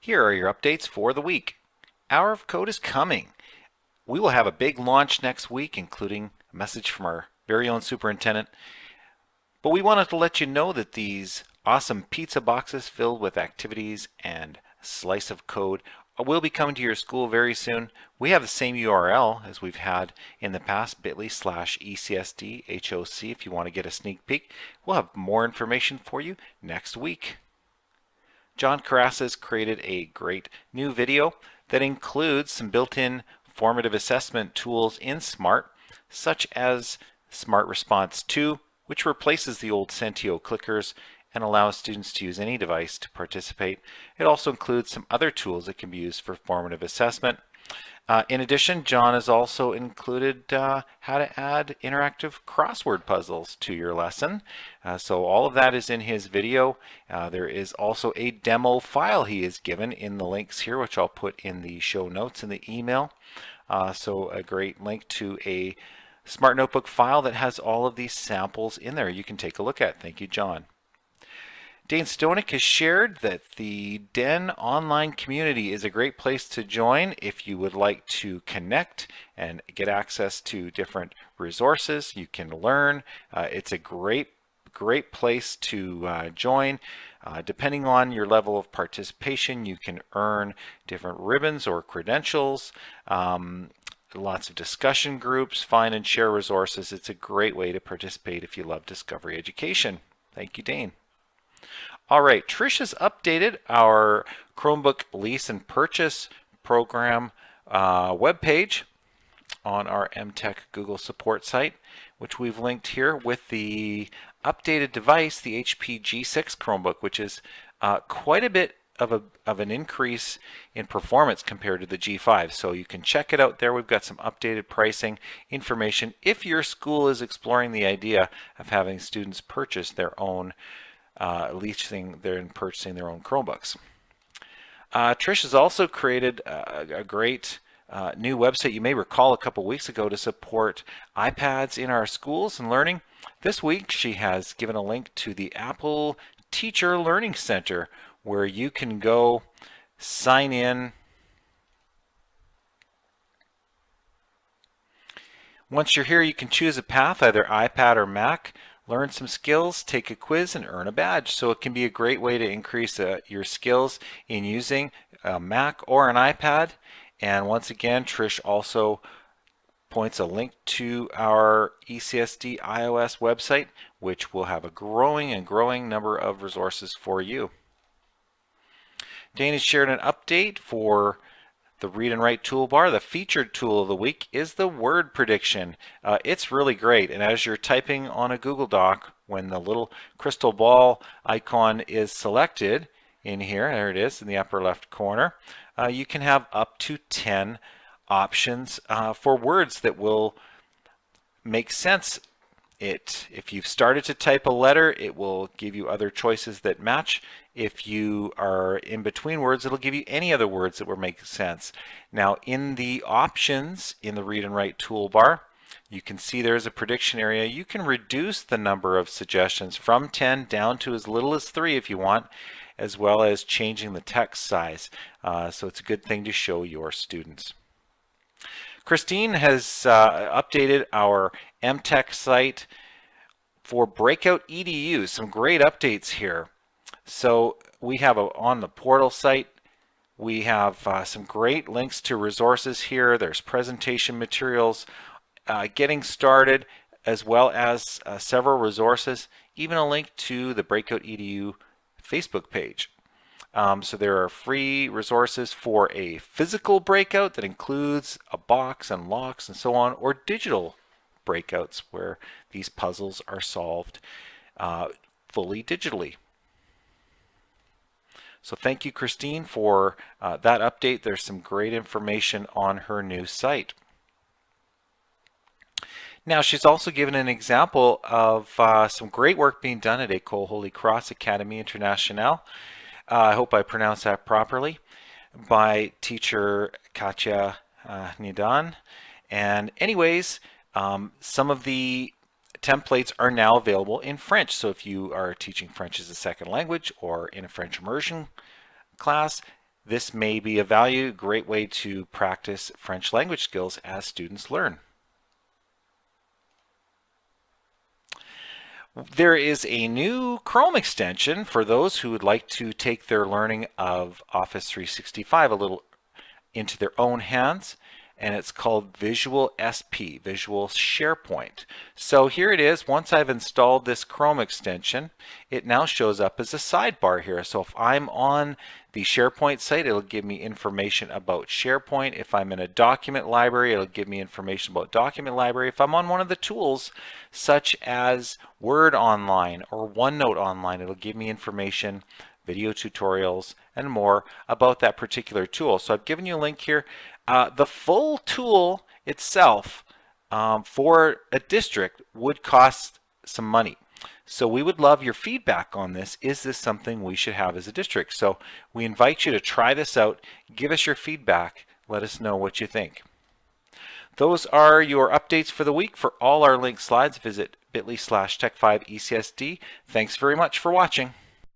Here are your updates for the week. Hour of Code is coming. We will have a big launch next week, including a message from our very own superintendent. But we wanted to let you know that these awesome pizza boxes filled with activities and a slice of code will be coming to your school very soon. We have the same URL as we've had in the past, bit.ly/ECSDHOC if you want to get a sneak peek. We'll have more information for you next week. John Carrasas created a great new video that includes some built-in formative assessment tools in SMART, such as SMART Response 2, which replaces the old Sentio clickers and allows students to use any device to participate. It also includes some other tools that can be used for formative assessment. In addition, John has also included how to add interactive crossword puzzles to your lesson. So all of that is in his video. There is also a demo file he is given in the links here, which I'll put in the show notes in the email. So a great link to a Smart Notebook file that has all of these samples in there you can take a look at. Thank you, John. Dane Stonick has shared that the DEN online community is a great place to join if you would like to connect and get access to different resources. You can learn. It's a great place to join. Depending on your level of participation, you can earn different ribbons or credentials. Lots of discussion groups, find and share resources. It's a great way to participate if you love Discovery Education. Thank you, Dane. All right, Trish has updated our Chromebook lease and purchase program webpage on our MTech Google support site, which we've linked here with the updated device, the HP G6 Chromebook, which is quite a bit of an increase in performance compared to the G5. So you can check it out there. We've got some updated pricing information if your school is exploring the idea of having students purchase their own leasing and purchasing their own Chromebooks. Trish has also created a great new website you may recall a couple weeks ago to support iPads in our schools and learning. This week she has given a link to the Apple Teacher Learning Center where you can go sign in. Once you're here, you can choose a path, either iPad or Mac. Learn some skills, take a quiz, and earn a badge. So it can be a great way to increase your skills in using a Mac or an iPad. And once again, Trish also points a link to our ECSD iOS website, which will have a growing number of resources for you. Dane has shared an update for the read and write toolbar. The featured tool of the week is the word prediction. It's really great, and as you're typing on a Google Doc, when the little crystal ball icon is selected in here, there it is in the upper left corner, you can have up to 10 options for words that will make sense. If you've started to type a letter, it will give you other choices that match. If you are in between words, it'll give you any other words that will make sense. Now, in the options in the read and write toolbar, you can see there's a prediction area. You can reduce the number of suggestions from 10 down to as little as 3 if you want, as well as changing the text size. So it's a good thing to show your students. Christine has updated our MTech site for Breakout EDU. Some great updates here. So we have on the portal site, we have some great links to resources here. There's presentation materials, getting started, as well as several resources, even a link to the Breakout EDU Facebook page. So there are free resources for a physical breakout that includes a box and locks and so on, or digital breakouts where these puzzles are solved fully digitally. So thank you, Christine, for that update. There's some great information on her new site. Now, she's also given an example of some great work being done at École Holy Cross Academy Internationale. I hope I pronounced that properly, by teacher Katja Nidan. And anyways, some of the templates are now available in French. So if you are teaching French as a second language or in a French immersion class, this may be a great way to practice French language skills as students learn. There is a new Chrome extension for those who would like to take their learning of Office 365 a little into their own hands, and it's called Visual SP, Visual SharePoint. So here it is. Once I've installed this Chrome extension, it now shows up as a sidebar here. So if I'm on the SharePoint site, it'll give me information about SharePoint. If I'm in a document library, it'll give me information about document library. If I'm on one of the tools such as Word Online or OneNote Online, it'll give me information, video tutorials, and more about that particular tool. So I've given you a link here. The full tool itself for a district would cost some money. So we would love your feedback on this. Is this something we should have as a district? So we invite you to try this out. Give us your feedback. Let us know what you think. Those are your updates for the week. For all our link slides, visit bit.ly/tech5ecsd. Thanks very much for watching.